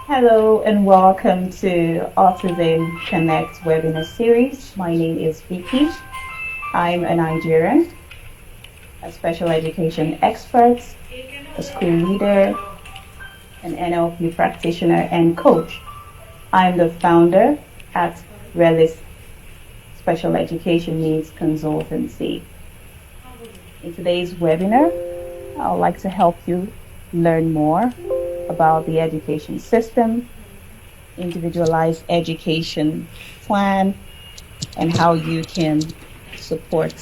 Hello and welcome to Autism Connect webinar series. My name is Vicky. I'm a Nigerian, a special education expert, a school leader, an NLP practitioner and coach. I'm the founder at Relis Special Education Needs Consultancy. In today's webinar, I would like to help you learn more about the education system, Individualized Education Plan, and how you can support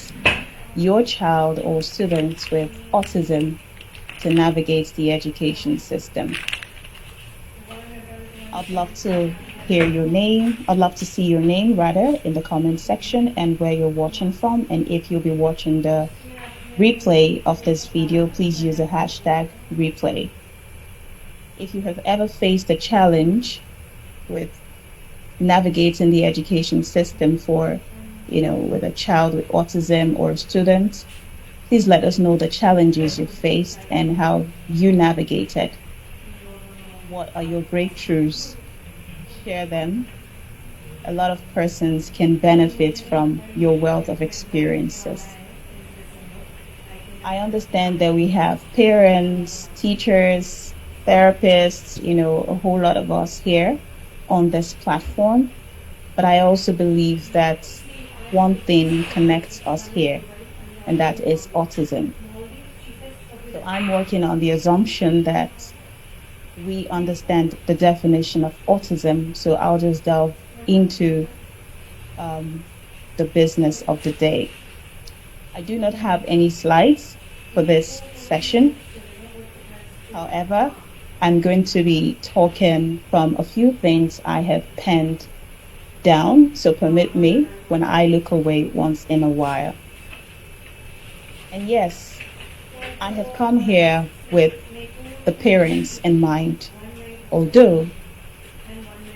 your child or students with autism to navigate the education system. I'd love to hear your name. I'd love to see your name rather in the comment section and where you're watching from. And if you'll be watching the replay of this video, please use the hashtag replay. If you have ever faced a challenge with navigating the education system with a child with autism or a student, please let us know the challenges you faced and how you navigated. What are your breakthroughs? Share them. A lot of persons can benefit from your wealth of experiences. I understand that we have parents, teachers, therapists, a whole lot of us here on this platform. But I also believe that one thing connects us here, and that is autism. So I'm working on the assumption that we understand the definition of autism. So I'll just delve into the business of the day. I do not have any slides for this session. However, I'm going to be talking from a few things I have penned down, so permit me when I look away once in a while. And yes, I have come here with the parents in mind. Although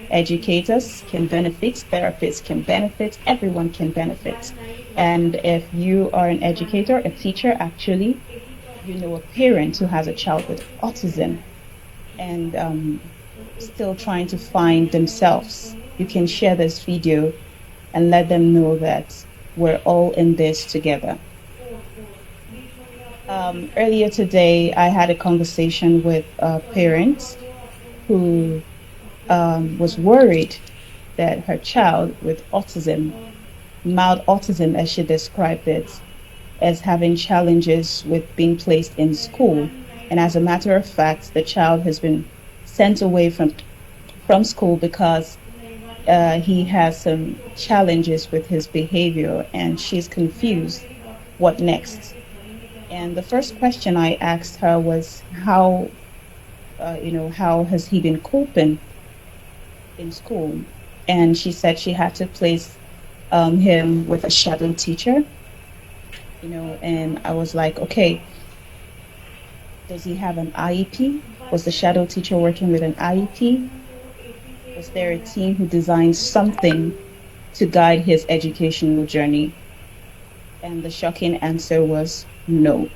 educators can benefit, therapists can benefit, everyone can benefit. And if you are an educator, a teacher, actually, you know a parent who has a child with autism and still trying to find themselves, you can share this video and let them know that we're all in this together. Earlier today, I had a conversation with a parent who was worried that her child with autism, mild autism as she described it, as having challenges with being placed in school. And as a matter of fact, the child has been sent away from school because he has some challenges with his behavior, and she's confused. What next? And the first question I asked her was how has he been coping in school? And she said she had to place him with a shadow teacher. And I was like, okay, does he have an IEP? Was the shadow teacher working with an IEP? Was there a team who designed something to guide his educational journey? And the shocking answer was no.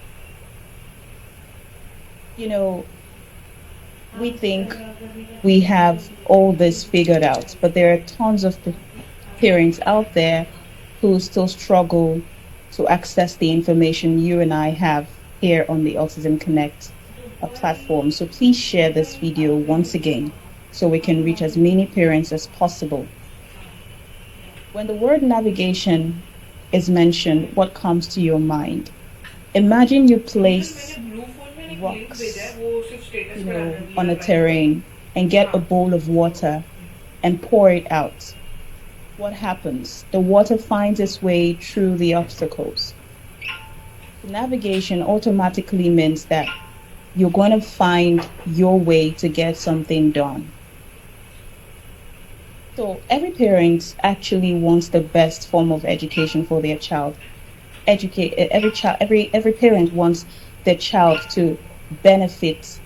We think we have all this figured out, but there are tons of parents out there who still struggle to access the information you and I have here on the Autism Connect platform. So please share this video once again so we can reach as many parents as possible. When the word navigation is mentioned, what comes to your mind? Imagine you place rocks on a terrain and get a bowl of water and pour it out. What happens? The water finds its way through the obstacles. Navigation automatically means that you're going to find your way to get something done. So every parent actually wants the best form of education for their child. Every parent wants their child to benefit,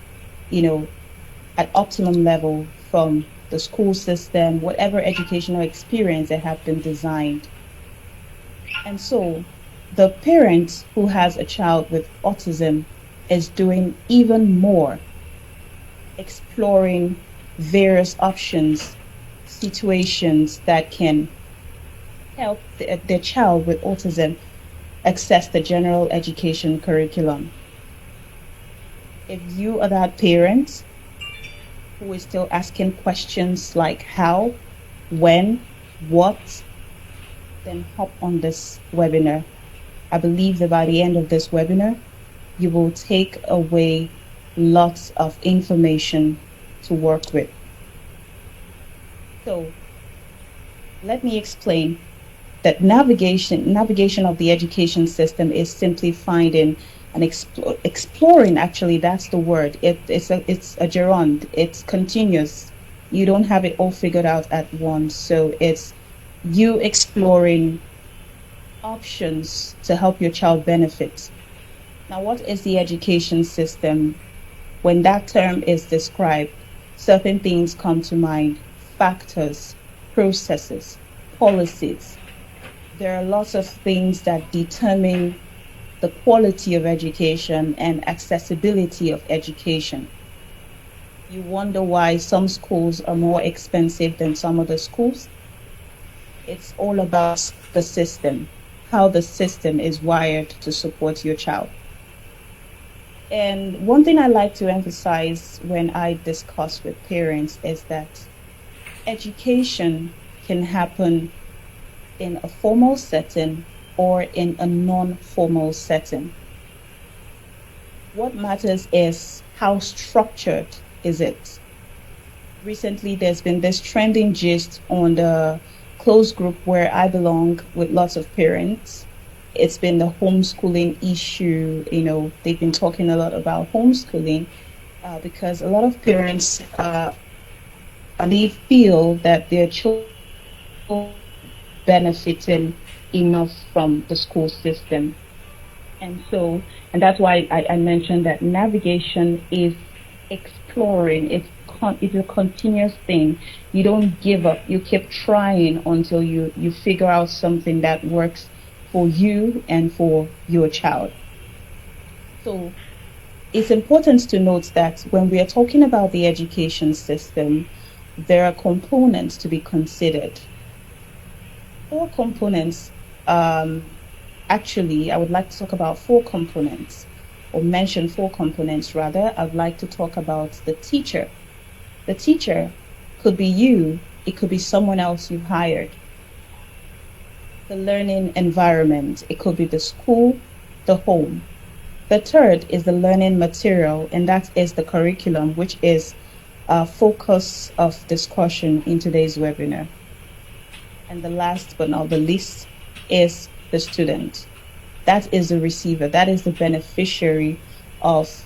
at optimum level from the school system, whatever educational experience they have been designed. And so the parent who has a child with autism is doing even more, exploring various options, situations that can help their child with autism access the general education curriculum. If you are that parent who is still asking questions like how, when, what, then hop on this webinar. I believe that by the end of this webinar, you will take away lots of information to work with. So let me explain that navigation of the education system is simply finding and exploring. Actually, that's the word. It's a gerund. It's continuous. You don't have it all figured out at once. So it's you exploring options to help your child benefit. Now, what is the education system? When that term is described, certain things come to mind: factors, processes, policies. There are lots of things that determine the quality of education and accessibility of education. You wonder why some schools are more expensive than some other schools? It's all about the system, how the system is wired to support your child. And one thing I like to emphasize when I discuss with parents is that education can happen in a formal setting or in a non-formal setting. What matters is how structured is it. Recently, there's been this trending gist on the closed group where I belong with lots of parents. It's been the homeschooling issue. They've been talking a lot about homeschooling because a lot of parents they feel that their children benefiting enough from the school system. And that's why I mentioned that navigation is exploring. It's a continuous thing. You don't give up. You keep trying until you figure out something that works for you and for your child. So it's important to note that when we are talking about the education system, there are components to be considered. 4 components. Actually, I would like to talk about 4 components, or mention 4 components rather. I'd like to talk about the teacher. The teacher could be you, it could be someone else you've hired. The learning environment, it could be the school, the home. The third is the learning material, and that is the curriculum, which is a focus of discussion in today's webinar. And the last but not the least is the student. That is the receiver, that is the beneficiary of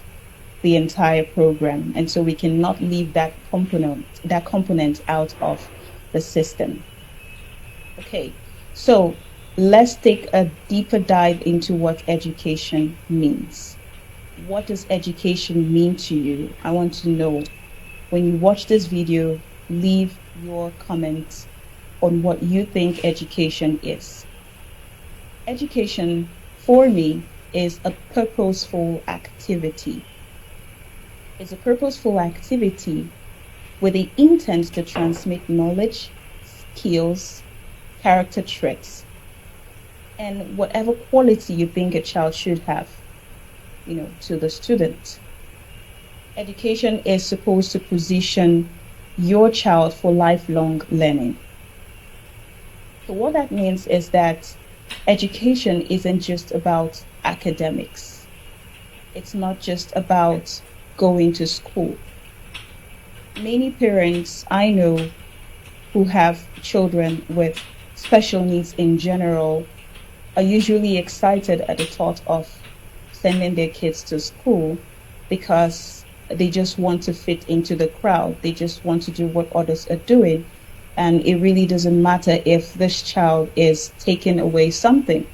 the entire program. And so we cannot leave that component out of the system. Okay, so let's take a deeper dive into what education means. What does education mean to you? I want to know. When you watch this video, leave your comments on what you think education is. Education, for me, is a purposeful activity. It's a purposeful activity with the intent to transmit knowledge, skills, character traits, and whatever quality you think a child should have, to the student. Education is supposed to position your child for lifelong learning. So what that means is that education isn't just about academics. It's not just about going to school. Many parents I know who have children with special needs in general are usually excited at the thought of sending their kids to school because they just want to fit into the crowd. They just want to do what others are doing. And it really doesn't matter if this child is taking away something.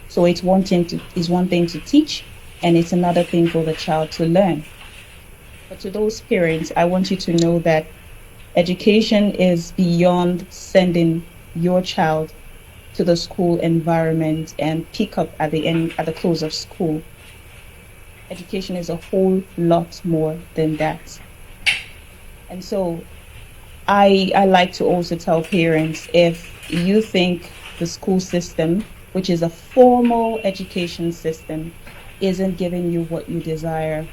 So it's one thing to teach, and it's another thing for the child to learn. But to those parents, I want you to know that education is beyond sending your child to the school environment and pick up at the close of school. Education is a whole lot more than that. And so I like to also tell parents, if you think the school system, which is a formal education system, isn't giving you what you desire,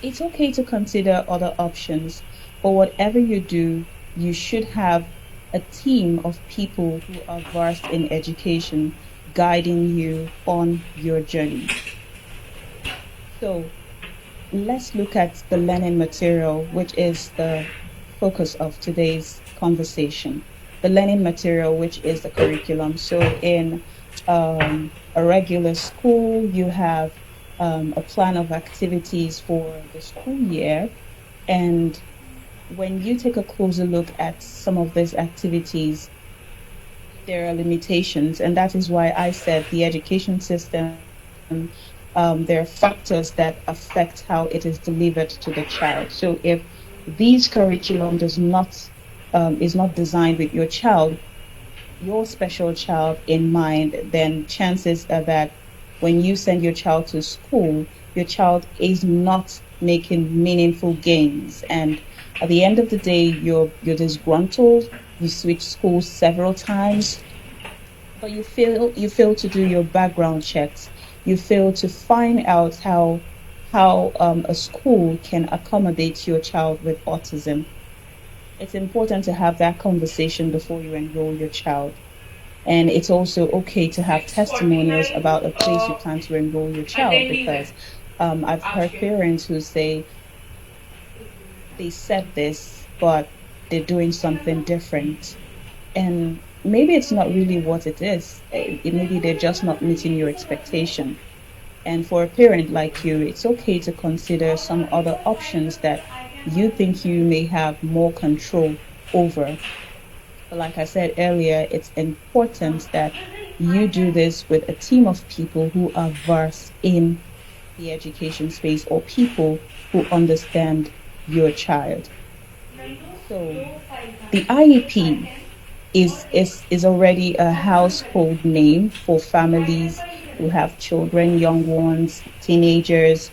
it's okay to consider other options. But whatever you do, you should have a team of people who are versed in education guiding you on your journey. So let's look at the learning material, which is the focus of today's conversation. The learning material, which is the curriculum. So in a regular school, you have a plan of activities for the school year. And when you take a closer look at some of these activities, there are limitations. And that is why I said the education system, there are factors that affect how it is delivered to the child. So if these curriculum is not designed with your child, your special child in mind, then chances are that when you send your child to school, your child is not making meaningful gains. And at the end of the day, you're disgruntled, you switch schools several times, but you fail to do your background checks. You fail to find out how a school can accommodate your child with autism. It's important to have that conversation before you enroll your child. And it's also okay to have testimonials about a place you plan to enroll your child, because I've heard parents who say they said this, but they're doing something different. And maybe it's not really what it is. Maybe they're just not meeting your expectation. And for a parent like you, it's okay to consider some other options that you think you may have more control over. But like I said earlier, it's important that you do this with a team of people who are versed in the education space, or people who understand your child. So the IEP is already a household name for families who have children, young ones, teenagers,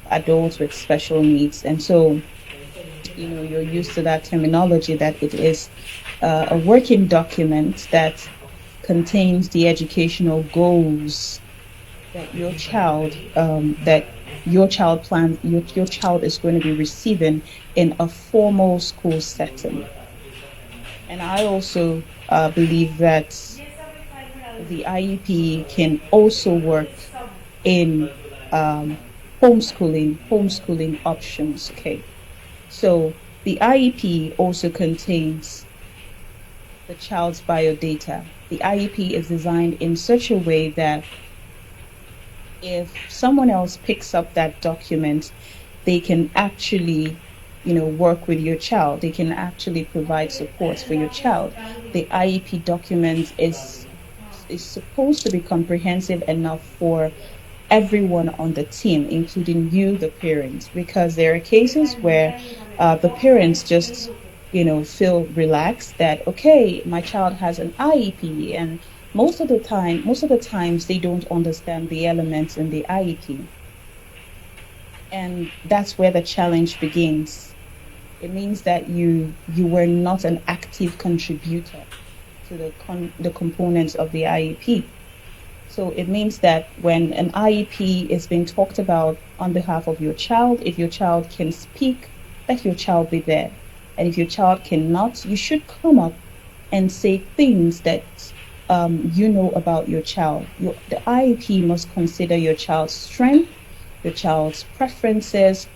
adults with special needs. And so, you're used to that terminology, that it is a working document that contains the educational goals that your child your child is going to be receiving in a formal school setting. And I also believe that the IEP can also work in homeschooling options. Okay, so the IEP also contains the child's biodata. The IEP is designed in such a way that if someone else picks up that document, they can actually work with your child. They can actually provide support for your child. The IEP document is supposed to be comprehensive enough for everyone on the team, including you, the parents, because there are cases where the parents just feel relaxed that, okay, my child has an IEP, and most of the times they don't understand the elements in the IEP. And that's where the challenge begins. It means that you were not an active contributor to the components of the IEP. So it means that when an IEP is being talked about on behalf of your child, if your child can speak, let your child be there. And if your child cannot, you should come up and say things that about your child. The IEP must consider your child's strength, your child's preferences,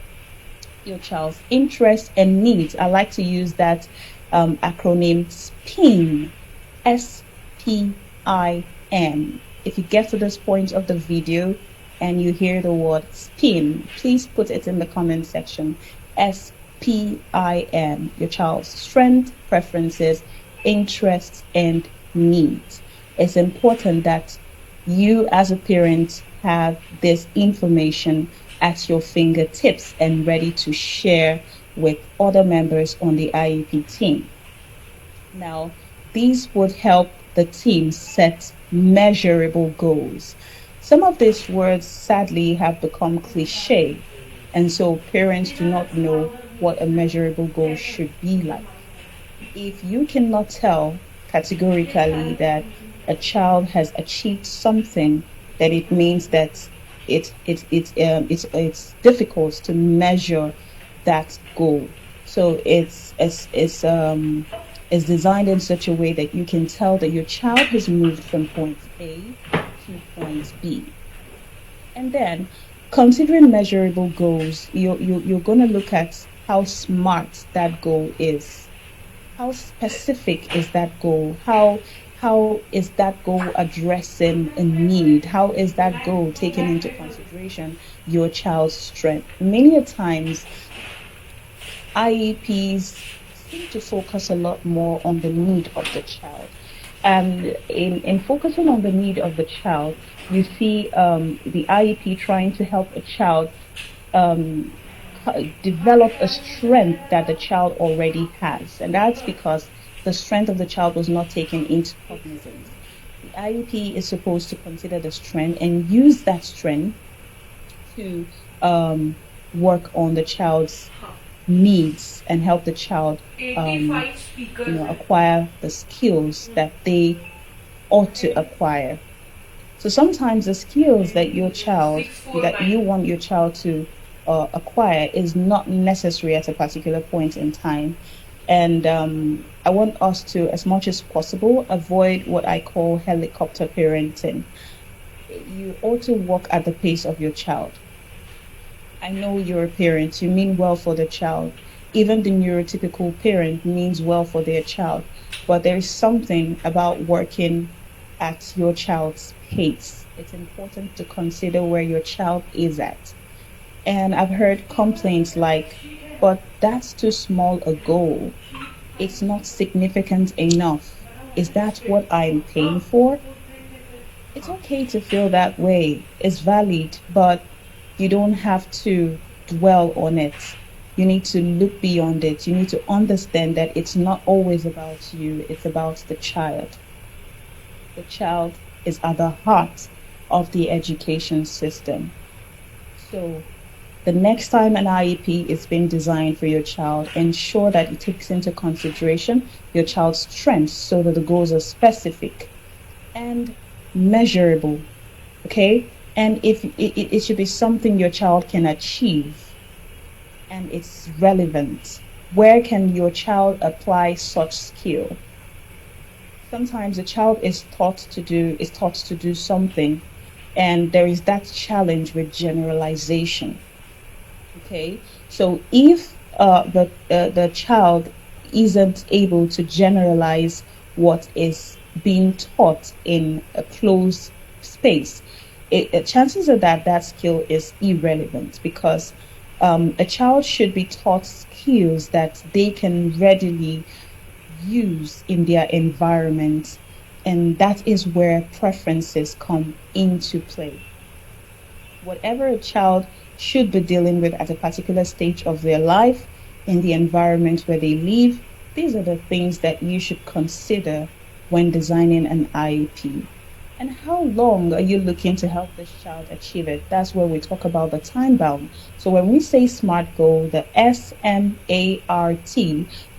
your child's interests and needs. I like to use that acronym SPIN, SPIN. If you get to this point of the video and you hear the word SPIN, please put it in the comment section. SPIN, your child's strength, preferences, interests, and needs. It's important that you as a parent have this information at your fingertips and ready to share with other members on the IEP team. Now, these would help the team set measurable goals. Some of these words sadly have become cliche, and so parents do not know what a measurable goal should be like. If you cannot tell categorically that a child has achieved something, then it means that it's difficult to measure that goal. So it's designed in such a way that you can tell that your child has moved from point A to point B. And then, considering measurable goals, you're going to look at how smart that goal is. How specific is that goal? How is that goal addressing a need? How is that goal taking into consideration your child's strength? Many a times, IEPs seem to focus a lot more on the need of the child. And in focusing on the need of the child, you see the IEP trying to help a child um, develop a strength that the child already has. And that's because the strength of the child was not taken into cognizance. The IEP is supposed to consider the strength and use that strength to work on the child's needs and help the child acquire the skills that they ought to acquire. So sometimes the skills that you want your child to acquire is not necessary at a particular point in time. And I want us to, as much as possible, avoid what I call helicopter parenting. You ought to walk at the pace of your child. I know you're a parent, you mean well for the child. Even the neurotypical parent means well for their child. But there is something about working at your child's pace. It's important to consider where your child is at. And I've heard complaints like, but that's too small a goal. It's not significant enough. Is that what I'm paying for? It's okay to feel that way. It's valid, but you don't have to dwell on it. You need to look beyond it. You need to understand that it's not always about you, it's about the child. The child is at the heart of the education system. So, the next time an IEP is being designed for your child, ensure that it takes into consideration your child's strengths so that the goals are specific and measurable. Okay? And if it should be something your child can achieve and it's relevant. Where can your child apply such skill? Sometimes a child is taught to do something, and there is that challenge with generalization. Okay, so if the child isn't able to generalize what is being taught in a closed space, chances are that skill is irrelevant, because a child should be taught skills that they can readily use in their environment, and that is where preferences come into play. Whatever a child should be dealing with at a particular stage of their life, in the environment where they live, these are the things that you should consider when designing an IEP. And how long are you looking to help this child achieve it? That's where we talk about the time bound. So when we say SMART goal, the SMART,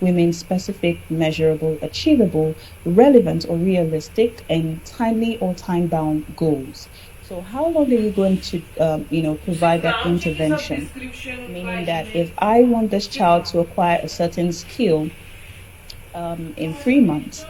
we mean specific, measurable, achievable, relevant or realistic, and timely or time bound goals. So how long are you going to provide that intervention? Meaning that if I want this child to acquire a certain skill in 3 months,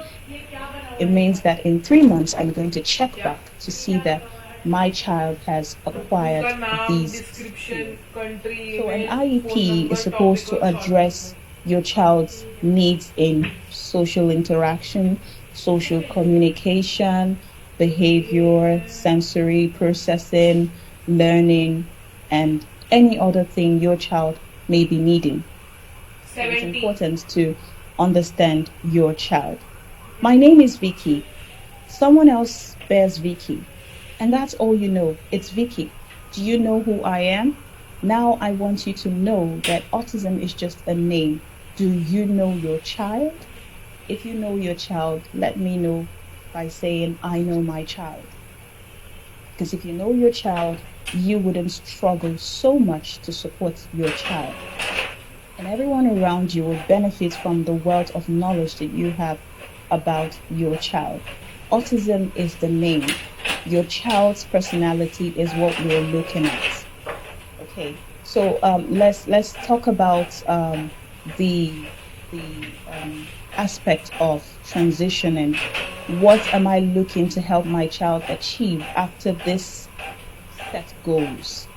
it means that in 3 months I'm going to check back to see that my child has acquired these skills. So an IEP is supposed to address your child's needs in social interaction, social communication, behavior, sensory processing, learning, and any other thing your child may be needing. So it's important to understand your child. My name is Vicky. Someone else bears Vicky. And that's all you know. It's Vicky. Do you know who I am? Now I want you to know that autism is just a name. Do you know your child? If you know your child, let me know by saying, I know my child. Because if you know your child, you wouldn't struggle so much to support your child. and everyone around you will benefit from the wealth of knowledge that you have about your child. Autism is the name. Your child's personality is what we're looking at. Okay, so let's talk about the aspect of transitioning. What am I looking to help my child achieve after this set goals?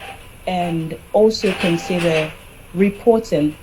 And also consider reporting.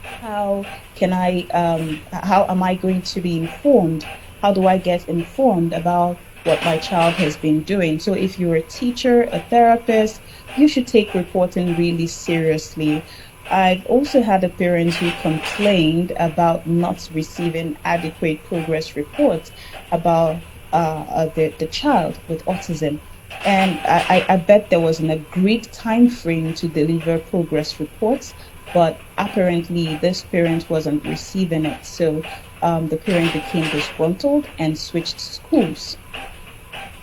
How can how am I going to be informed? How do I get informed about what my child has been doing? So if you're a teacher, a therapist, you should take reporting really seriously. I've also had a parent who complained about not receiving adequate progress reports about the child with autism. And I bet there was an agreed time frame to deliver progress reports, but apparently this parent wasn't receiving it. So the parent became disgruntled and switched schools.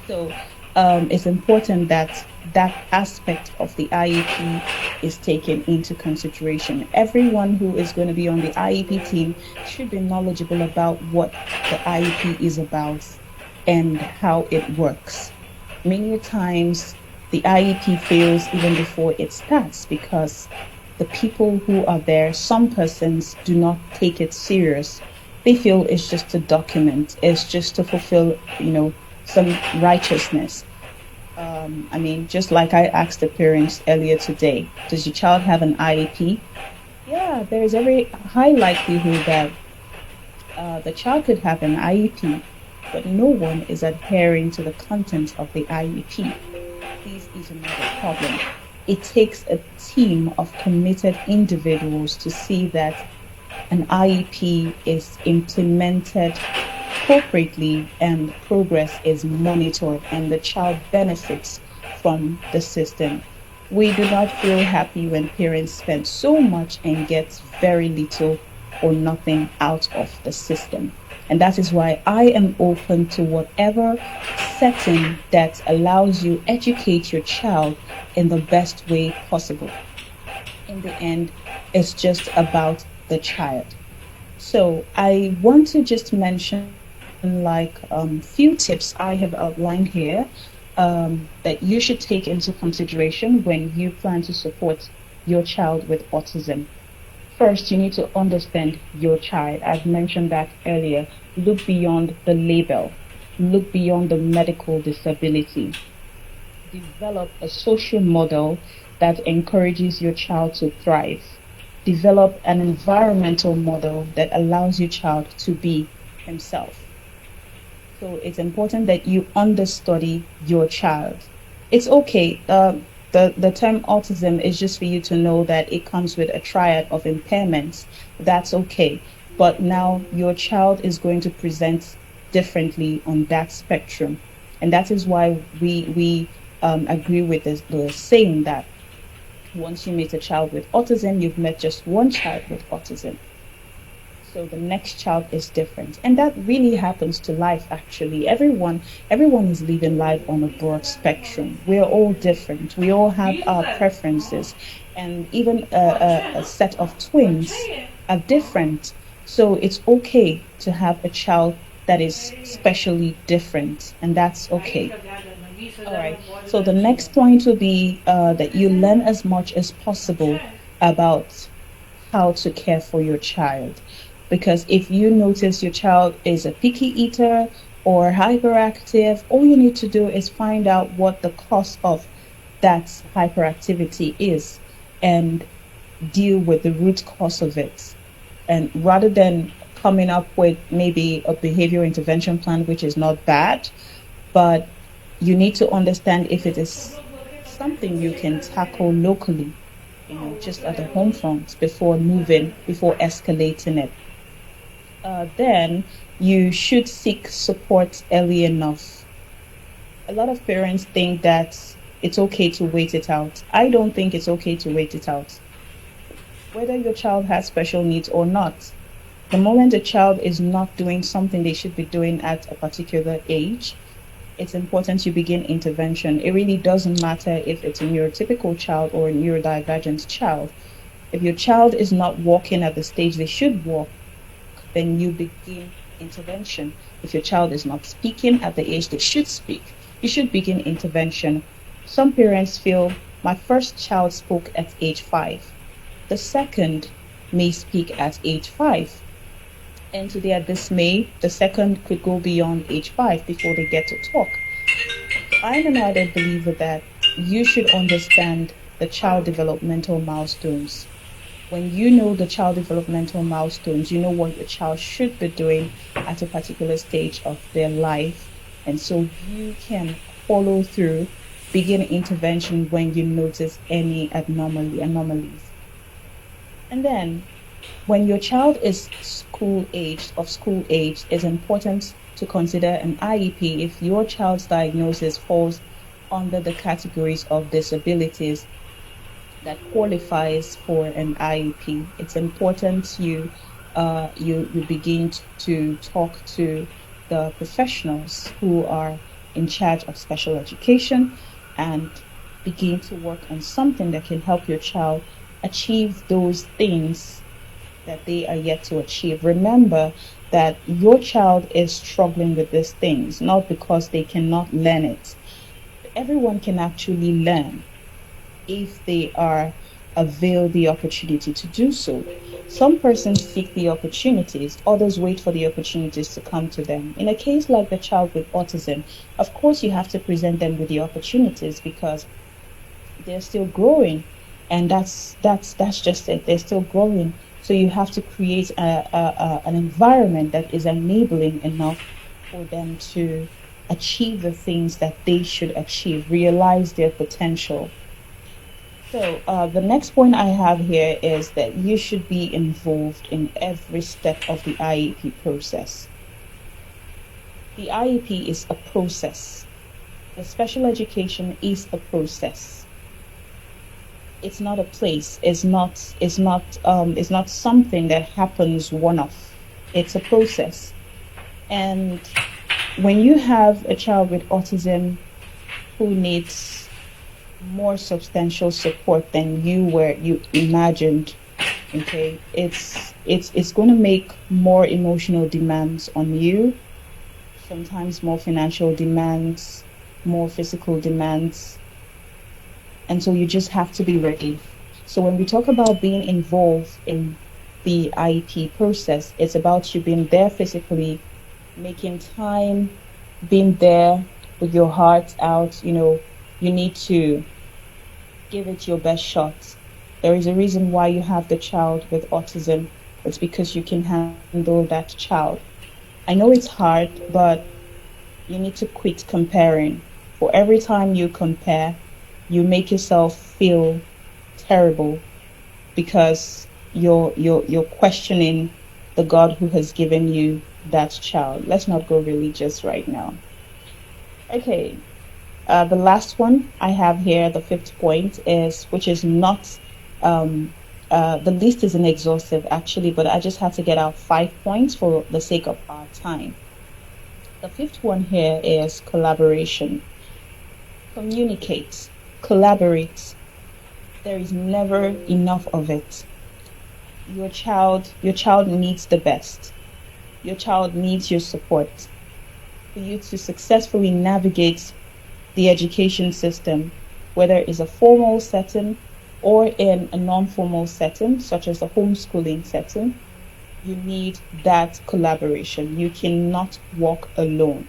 So it's important that that aspect of the IEP is taken into consideration. Everyone who is going to be on the IEP team should be knowledgeable about what the IEP is about and how it works. Many times the IEP fails even before it starts because the people who are there, some persons do not take it serious. They feel it's just a document, it's just to fulfill, some righteousness. Just like I asked the parents earlier today, does your child have an IEP? Yeah, there is every high likelihood that the child could have an IEP, but no one is adhering to the contents of the IEP. This is another problem. It takes a team of committed individuals to see that an IEP is implemented appropriately and progress is monitored and the child benefits from the system. We do not feel happy when parents spend so much and get very little or nothing out of the system. And that is why I am open to whatever setting that allows you educate your child in the best way possible. In the end, it's just about the child. So I want to just mention few tips I have outlined here that you should take into consideration when you plan to support your child with autism. First, you need to understand your child. I've mentioned that earlier. Look beyond the label. Look beyond the medical disability. Develop a social model that encourages your child to thrive. Develop an environmental model that allows your child to be himself. So it's important that you understudy your child. It's okay. The term autism is just for you to know that it comes with a triad of impairments. That's okay. But now your child is going to present differently on that spectrum. And that is why we agree with the saying that once you meet a child with autism, you've met just one child with autism. So the next child is different. And that really happens to life, actually. Everyone is living life on a broad spectrum. We're all different. We all have our preferences. And even a set of twins are different. So it's okay to have a child that is specially different. And that's okay. All right. So the next point will be that you learn as much as possible about how to care for your child. Because if you notice your child is a picky eater or hyperactive, all you need to do is find out what the cause of that hyperactivity is and deal with the root cause of it. And rather than coming up with maybe a behavior intervention plan, which is not bad, but you need to understand if it is something you can tackle locally, just at the home front before escalating it. Then you should seek support early enough. A lot of parents think that it's okay to wait it out. I don't think it's okay to wait it out. Whether your child has special needs or not, the moment a child is not doing something they should be doing at a particular age, it's important you begin intervention. It really doesn't matter if it's a neurotypical child or a neurodivergent child. If your child is not walking at the stage they should walk, then you begin intervention. If your child is not speaking at the age they should speak, you should begin intervention. Some parents feel my first child spoke at age 5. The second may speak at age 5. And to their dismay, the second could go beyond age 5 before they get to talk. I'm an ardent believer that you should understand the child developmental milestones. When you know the child developmental milestones, you know what your child should be doing at a particular stage of their life. And so you can follow through, begin intervention when you notice any anomalies. And then when your child is school age, it's important to consider an IEP if your child's diagnosis falls under the categories of disabilities that qualifies for an IEP. It's important you begin to talk to the professionals who are in charge of special education and begin to work on something that can help your child achieve those things that they are yet to achieve. Remember that your child is struggling with these things, not because they cannot learn it. Everyone can actually learn if they are availed the opportunity to do so. Some persons seek the opportunities, others wait for the opportunities to come to them. In a case like the child with autism, of course you have to present them with the opportunities because they're still growing, and that's just it. They're still growing. So you have to create an environment that is enabling enough for them to achieve the things that they should achieve, realize their potential. So the next point I have here is that you should be involved in every step of the IEP process. The IEP is a process. The special education is a process. It's not a place. It's not something that happens one-off. It's a process. And when you have a child with autism who needs more substantial support than you imagined, okay, it's going to make more emotional demands on you, sometimes more financial demands, more physical demands. And so you just have to be ready. So when we talk about being involved in the IEP process, it's about you being there physically, making time, being there with your heart out. You need to give it your best shot. There is a reason why you have the child with autism. It's because you can handle that child. I know it's hard, but you need to quit comparing. For every time you compare, you make yourself feel terrible because you're questioning the God who has given you that child. Let's not go religious right now. Okay, the last one I have here, the fifth point, which is not the list isn't exhaustive actually, but I just had to get out 5 points for the sake of our time. The fifth one here is collaboration. Communicate. Collaborate. There is never enough of it. Your child needs the best. Your child needs your support. For you to successfully navigate the education system, whether it's a formal setting or in a non-formal setting, such as a homeschooling setting, you need that collaboration. You cannot walk alone.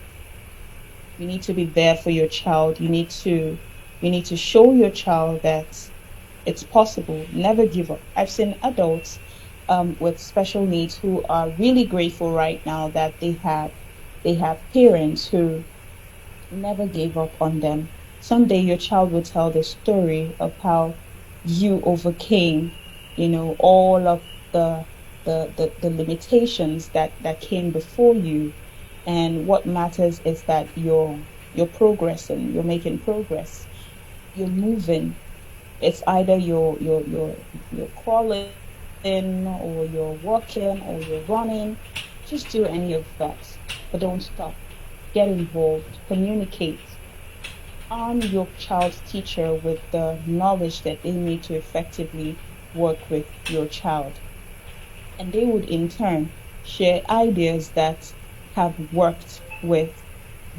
You need to be there for your child. You need to show your child that it's possible. Never give up. I've seen adults with special needs who are really grateful right now that they have parents who never gave up on them. Someday your child will tell the story of how you overcame, all of the limitations that came before you. And what matters is that you're progressing, you're making progress, you're moving. It's either you're crawling or you're walking or you're running. Just do any of that, but don't stop. Get involved, communicate. Arm your child's teacher with the knowledge that they need to effectively work with your child. And they would in turn share ideas that have worked with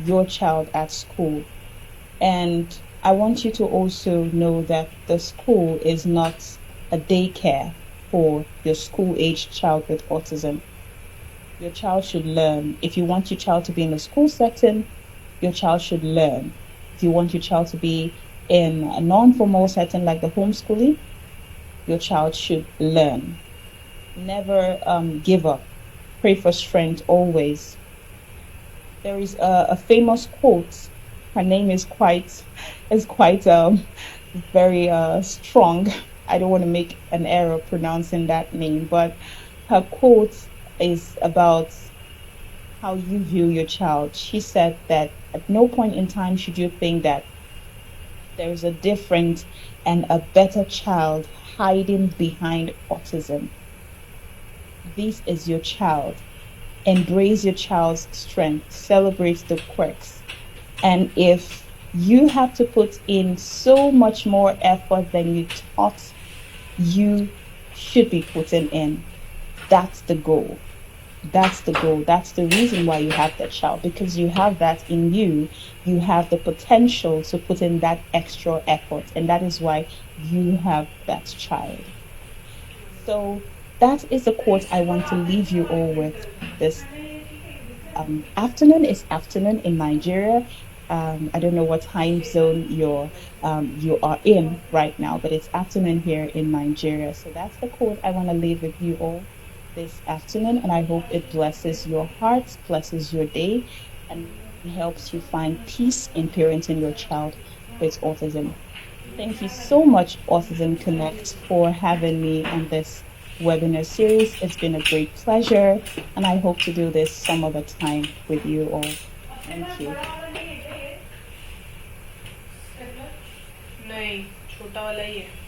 your child at school. And I want you to also know that the school is not a daycare for your school-aged child with autism. Your child should learn. If you want your child to be in a school setting, your child should learn. If you want your child to be in a non-formal setting like the homeschooling, your child should learn. Never give up. Pray for strength always. There is a famous quote. Her name is quite very strong. I don't want to make an error pronouncing that name, but her quote is about how you view your child. She said that at no point in time should you think that there's a different and a better child hiding behind autism. This is your child. Embrace your child's strength, celebrate the quirks. And if you have to put in so much more effort than you thought you should be putting in, that's the goal. That's the goal. That's the reason why you have that child, because you have that in you. You have the potential to put in that extra effort, and that is why you have that child. So that is the quote I want to leave you all with this afternoon. It's afternoon in Nigeria. I don't know what time zone you are in right now, but it's afternoon here in Nigeria. So that's the quote I want to leave with you all this afternoon, and I hope it blesses your heart, blesses your day, and helps you find peace in parenting your child with autism. Thank you so much, Autism Connect, for having me on this webinar series. It's been a great pleasure, and I hope to do this some other time with you all. Thank you. नहीं छोटा वाला ही है